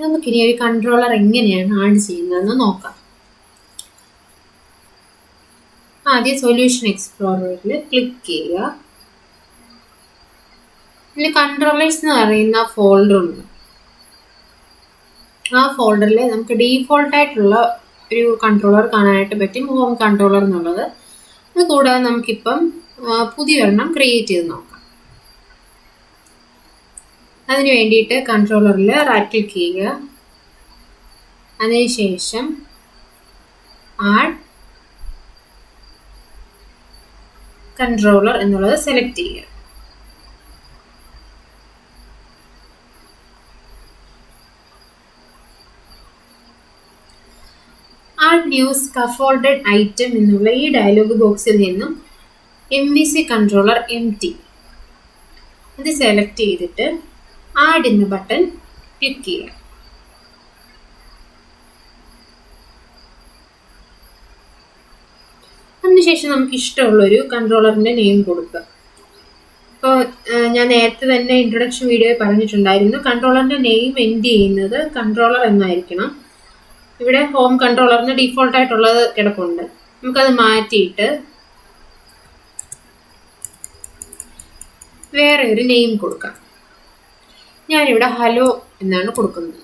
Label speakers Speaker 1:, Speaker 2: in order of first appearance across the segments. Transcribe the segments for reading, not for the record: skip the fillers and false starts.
Speaker 1: നമുക്കിനി ഒരു കൺട്രോളർ എങ്ങനെയാണ് ആഡ് ചെയ്യുന്നതെന്ന് നോക്കാം. ആദ്യം സൊല്യൂഷൻ എക്സ്പ്ലോററിൽ ക്ലിക്ക് ചെയ്യുക. ഇതിൽ കൺട്രോളേഴ്സ് എന്ന് പറയുന്ന ഫോൾഡർ ഉണ്ട്. ആ ഫോൾഡറിൽ നമുക്ക് ഡീഫോൾട്ട് ആയിട്ടുള്ള ഒരു കൺട്രോളർ കാണാനായിട്ട് പറ്റും, ഹോം കൺട്രോളർ എന്നുള്ളത്. അത് കൂടാതെ നമുക്കിപ്പം പുതിയൊരെണ്ണം ക്രിയേറ്റ് ചെയ്ത് നോക്കാം. അതിന് വേണ്ടിയിട്ട് കൺട്രോളറിൽ റൈറ്റ് ക്ലിക്ക് ചെയ്യുക. അതിനുശേഷം ആഡ് കൺട്രോളർ എന്നുള്ളത് സെലക്ട് ചെയ്യുക. ആഡ് ന്യൂ സ്കഫോൾഡഡ് ഐറ്റം എന്നുള്ള ഈ ഡയലോഗ് ബോക്സിൽ നിന്നും MVC കൺട്രോളർ MT ഇത് സെലക്ട് ചെയ്തിട്ട് ആഡ് എന്ന ബട്ടൺ ക്ലിക്ക് ചെയ്യുക. അതിനുശേഷം നമുക്ക് ഇഷ്ടമുള്ളൊരു കൺട്രോളറിൻ്റെ നെയിം കൊടുക്കുക. ഇപ്പോൾ ഞാൻ നേരത്തെ തന്നെ ഇൻട്രൊഡക്ഷൻ വീഡിയോയിൽ പറഞ്ഞിട്ടുണ്ടായിരുന്നു, കൺട്രോളറിൻ്റെ നെയിം എൻഡ് ചെയ്യുന്നത് കൺട്രോളർ എന്നായിരിക്കണം. ഇവിടെ ഹോം കൺട്രോളറിന് ഡീഫോൾട്ടായിട്ടുള്ളത് കിടപ്പുണ്ട്. നമുക്കത് മാറ്റിയിട്ട് വേറെ ഒരു നെയിം കൊടുക്കാം. ഞാനിവിടെ ഹലോ എന്നാണ് കൊടുക്കുന്നത്.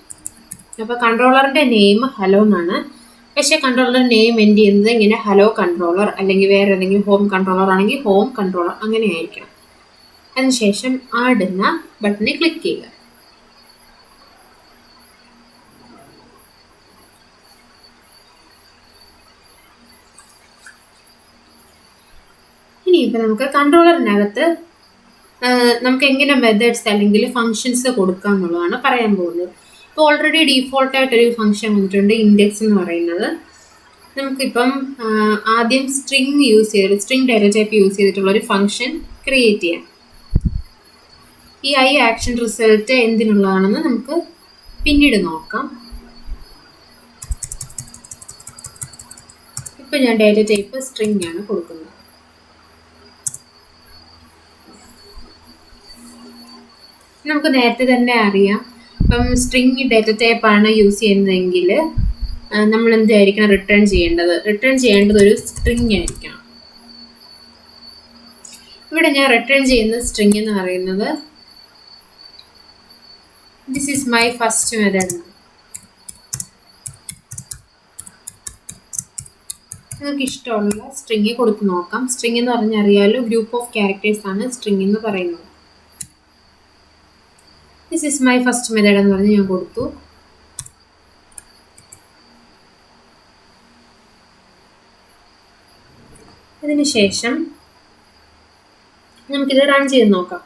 Speaker 1: അപ്പോൾ കൺട്രോളറിൻ്റെ നെയിം ഹലോ എന്നാണ്. പക്ഷേ കൺട്രോളറിൻ്റെ നെയിം എൻഡ് ചെയ്യുന്നത് ഇങ്ങനെ ഹലോ കൺട്രോളർ, അല്ലെങ്കിൽ വേറെ ഏതെങ്കിലും ഹോം കൺട്രോളർ ആണെങ്കിൽ ഹോം കൺട്രോളർ, അങ്ങനെ ആയിരിക്കണം. അതിനുശേഷം ആഡ് എന്ന ബട്ടണിൽ ക്ലിക്ക് ചെയ്യുക. ഇനിയിപ്പോൾ നമുക്ക് കൺട്രോളറിനകത്ത് നമുക്ക് എങ്ങനെ മെത്തേഡ്സ് അല്ലെങ്കിൽ ഫങ്ഷൻസ് കൊടുക്കാം എന്നുള്ളതാണ് പറയാൻ പോകുന്നത്. ഇപ്പോൾ ഓൾറെഡി ഡീഫോൾട്ടായിട്ടൊരു ഫങ്ഷൻ വന്നിട്ടുണ്ട്, ഇൻഡെക്സ് എന്ന് പറയുന്നത്. നമുക്കിപ്പം ആദ്യം സ്ട്രിങ് ഡാറ്റ ടൈപ്പ് യൂസ് ചെയ്തിട്ടുള്ളൊരു ഫങ്ഷൻ ക്രിയേറ്റ് ചെയ്യാം. ഈ ആക്ഷൻ റിസൾട്ട് എന്തിനുള്ളതാണെന്ന് നമുക്ക് പിന്നീട് നോക്കാം. ഇപ്പം ഞാൻ ഡാറ്റ ടൈപ്പ് സ്ട്രിങ് ആണ് കൊടുക്കുന്നത്. നമുക്ക് നേരത്തെ തന്നെ അറിയാം, ഇപ്പം സ്ട്രിങ് ഡാറ്റ ടൈപ്പാണ് യൂസ് ചെയ്യുന്നതെങ്കിൽ നമ്മൾ എന്തായിരിക്കണം റിട്ടേൺ ചെയ്യേണ്ടത് ഒരു സ്ട്രിങ് ആയിരിക്കണം. ഇവിടെ ഞാൻ റിട്ടേൺ ചെയ്യുന്ന സ്ട്രിങ് എന്ന് പറയുന്നത് this is my first method. നിങ്ങൾക്ക് ഇഷ്ടമുള്ള സ്ട്രിങ് കൊടുത്ത് നോക്കാം. സ്ട്രിങ് എന്ന് പറഞ്ഞാൽ അറിയാലോ, ഗ്രൂപ്പ് ഓഫ് ക്യാരക്ടേഴ്സ് ആണ് സ്ട്രിങ് എന്ന് പറയുന്നത്. This is my first method എന്ന് പറഞ്ഞ് ഞാൻ കൊടുത്തു. അതിനുശേഷം നമുക്കിത് റൺ ചെയ്ത് നോക്കാം.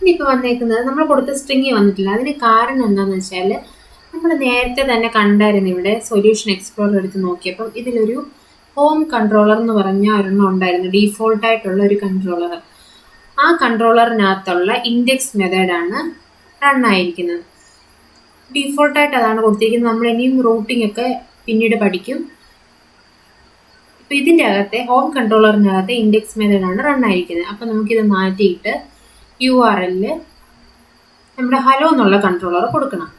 Speaker 1: ഇനിയിപ്പോൾ വന്നേക്കുന്നത് നമ്മൾ കൊടുത്ത സ്ട്രിങ് വന്നിട്ടില്ല. അതിന് കാരണം എന്താണെന്ന് വെച്ചാൽ നമ്മൾ നേരത്തെ തന്നെ കണ്ടായിരുന്നു, ഇവിടെ സൊല്യൂഷൻ എക്സ്പ്ലോറർ എടുത്ത് നോക്കിയപ്പം ഇതിലൊരു ഹോം കൺട്രോളർ എന്ന് പറഞ്ഞ ഒരെണ്ണം ഉണ്ടായിരുന്നു, ഡീഫോൾട്ടായിട്ടുള്ള ഒരു കൺട്രോളർ. ആ കൺട്രോളറിനകത്തുള്ള ഇൻഡെക്സ് മെത്തേഡാണ് റൺ ആയിരിക്കുന്നത്. ഡീഫോൾട്ടായിട്ട് അതാണ് കൊടുത്തിരിക്കുന്നത്. നമ്മൾ ഇനിയും റൂട്ടിംഗ് ഒക്കെ പിന്നീട് പഠിക്കും. ഇപ്പോൾ ഇതിൻ്റെ അകത്തെ ഹോം കൺട്രോളറിനകത്തെ ഇൻഡെക്സ് മെത്തേഡാണ് റൺ ആയിരിക്കുന്നത്. അപ്പോൾ നമുക്കിത് മാറ്റിയിട്ട് URL നമ്മുടെ ഹലോ എന്നുള്ള കൺട്രോളർ കൊടുക്കണം.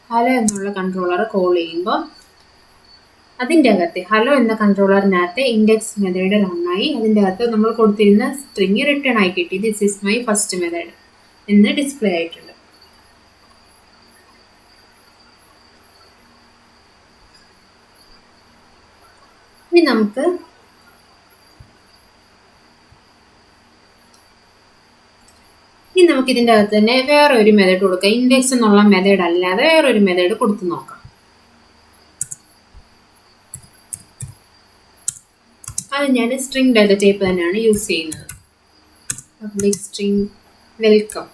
Speaker 1: ഹലോ എന്നുള്ള കൺട്രോളർ കോൾ ചെയ്യുമ്പോൾ അതിൻ്റെ അകത്ത് ഹലോ എന്ന കൺട്രോളറിനകത്ത് ഇൻഡെക്സ് മെത്തേഡ് റണ്ണായി. അതിൻ്റെ അകത്ത് നമ്മൾ കൊടുത്തിരുന്ന സ്ട്രിങ് റിട്ടേൺ ആയി കിട്ടി. This is my first method എന്ന് ഡിസ്പ്ലേ ആയിട്ടുണ്ട്. ഇനി നമുക്ക് ഇതിൻ്റെ അകത്ത് തന്നെ വേറെ ഒരു മെത്തേഡ് കൊടുക്കാം. ഇൻഡെക്സ് എന്നുള്ള മെത്തേഡ് അല്ലാതെ വേറൊരു മെത്തേഡ് കൊടുത്തു നോക്കാം. അത് ഞാൻ സ്ട്രിങ് ഡാറ്റ ടൈപ്പ് തന്നെയാണ് യൂസ് ചെയ്യുന്നത്. പബ്ലിക് സ്ട്രിങ് വെൽക്കം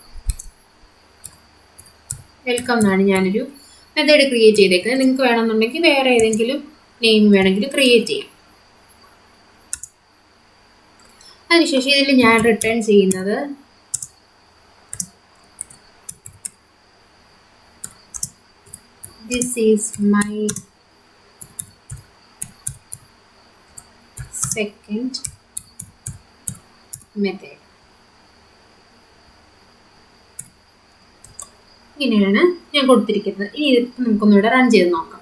Speaker 1: എന്നാണ് ഞാനൊരു മെത്തേഡ് ക്രിയേറ്റ് ചെയ്തേക്കുന്നത്. നിങ്ങൾക്ക് വേണമെന്നുണ്ടെങ്കിൽ വേറെ ഏതെങ്കിലും നെയിം വേണമെങ്കിൽ ക്രിയേറ്റ് ചെയ്യാം. അതിനുശേഷം ഇതിൽ ഞാൻ റിട്ടേൺ ചെയ്യുന്നത് this is my second method. ഇങ്ങനെയാണ് ഞാൻ കൊടുത്തിരിക്കുന്നത്. ഇനി ഇത് നമുക്കൊന്നുകൂടെ റൺ ചെയ്ത് നോക്കാം.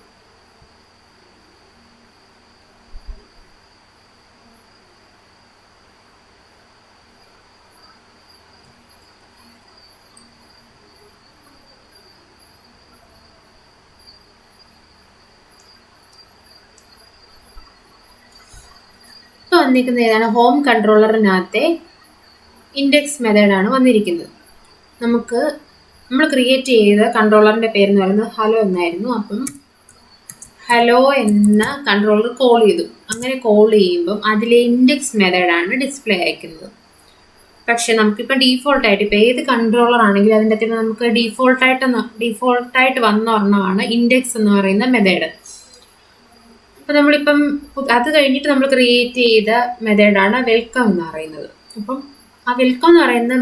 Speaker 1: ഇപ്പോൾ വന്നിരിക്കുന്നത് ഏതാണ്? ഹോം കൺട്രോളറിനകത്തെ ഇൻഡെക്സ് മെത്തേഡാണ് വന്നിരിക്കുന്നത്. നമ്മൾ ക്രിയേറ്റ് ചെയ്ത കൺട്രോളറിൻ്റെ പേരെന്ന് പറയുന്നത് ഹലോ എന്നായിരുന്നു. അപ്പം ഹലോ എന്ന കൺട്രോളർ കോൾ ചെയ്തു. അങ്ങനെ കോൾ ചെയ്യുമ്പം അതിലെ ഇൻഡെക്സ് മെത്തേഡാണ് ഡിസ്പ്ലേ അയക്കുന്നത്. പക്ഷെ നമുക്കിപ്പോൾ ഡീഫോൾട്ടായിട്ട് ഇപ്പോൾ ഏത് കൺട്രോളർ ആണെങ്കിലും അതിൻ്റെ അകത്ത് നമുക്ക് ഡീഫോൾട്ടായിട്ട് വന്ന ഒരെണ്ണമാണ് ഇൻഡെക്സ് എന്ന് പറയുന്ന മെത്തേഡ്. അപ്പം നമ്മളിപ്പം അത് കഴിഞ്ഞിട്ട് നമ്മൾ ക്രിയേറ്റ് ചെയ്ത മെത്തേഡാണ് വെൽക്കം എന്ന് പറയുന്നത്. അപ്പം ആ വെൽക്കം എന്ന് പറയുന്ന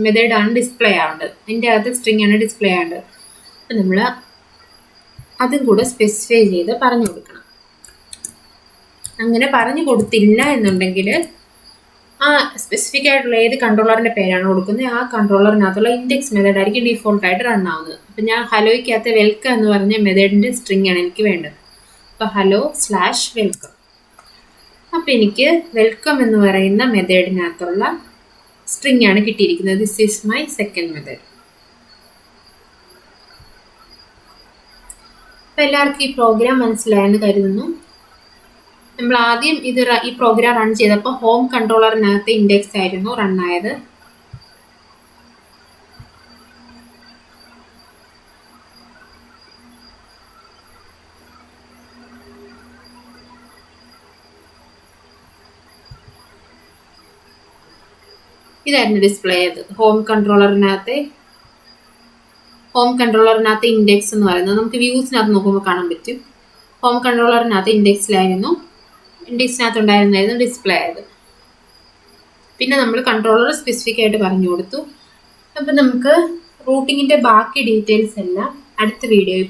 Speaker 1: മെത്തേഡാണ് ഡിസ്പ്ലേ ആവേണ്ടത്. അതിൻ്റെ അകത്ത് സ്ട്രിങ് ആണ് ഡിസ്പ്ലേ ആവേണ്ടത്. അപ്പം നമ്മൾ അതും കൂടെ സ്പെസിഫൈ ചെയ്ത് പറഞ്ഞു കൊടുക്കണം. അങ്ങനെ പറഞ്ഞു കൊടുത്തില്ല എന്നുണ്ടെങ്കിൽ ആ സ്പെസിഫിക് ആയിട്ടുള്ള ഏത് കൺട്രോളറിൻ്റെ പേരാണ് കൊടുക്കുന്നത് ആ കൺട്രോളറിനകത്തുള്ള ഇൻഡെക്സ് മെത്തേഡ് ആയിരിക്കും ഡീഫോൾട്ടായിട്ട് റൺ ആവുന്നത്. അപ്പം ഞാൻ ഹലോയ്ക്കകത്ത് വെൽക്കം എന്ന് പറഞ്ഞ മെത്തേഡിൻ്റെ സ്ട്രിങ് ആണ് എനിക്ക് വേണ്ടത്. അപ്പോൾ hello/welcome. അപ്പോൾ എനിക്ക് വെൽക്കം എന്ന് പറയുന്ന മെത്തേഡിനകത്തുള്ള സ്ട്രിങ് ആണ് കിട്ടിയിരിക്കുന്നത്. This is my second method. അപ്പോൾ എല്ലാവർക്കും ഈ പ്രോഗ്രാം മനസ്സിലായെന്ന് കരുതുന്നു. നമ്മൾ ആദ്യം ഈ പ്രോഗ്രാം റൺ ചെയ്തപ്പോൾ ഹോം കൺട്രോളറിനകത്ത് ഇൻഡെക്സ് ആയിരുന്നു റൺ ആയത്. ഇതായിരുന്നു ഡിസ്പ്ലേ ചെയ്തത്. ഹോം കൺട്രോളറിനകത്ത് ഇൻഡെക്സ് എന്ന് പറയുന്നത് നമുക്ക് വ്യൂസിനകത്ത് നോക്കുമ്പോൾ കാണാൻ പറ്റും. ഹോം കൺട്രോളറിനകത്ത് ഇൻഡെക്സിനകത്ത് ഉണ്ടായിരുന്നായിരുന്നു ഡിസ്പ്ലേ ആയത്. പിന്നെ നമ്മൾ കൺട്രോളർ സ്പെസിഫിക് ആയിട്ട് പറഞ്ഞു കൊടുത്തു. അപ്പം നമുക്ക് റൂട്ടിങ്ങിൻ്റെ ബാക്കി ഡീറ്റെയിൽസ് എല്ലാം അടുത്ത വീഡിയോയിൽ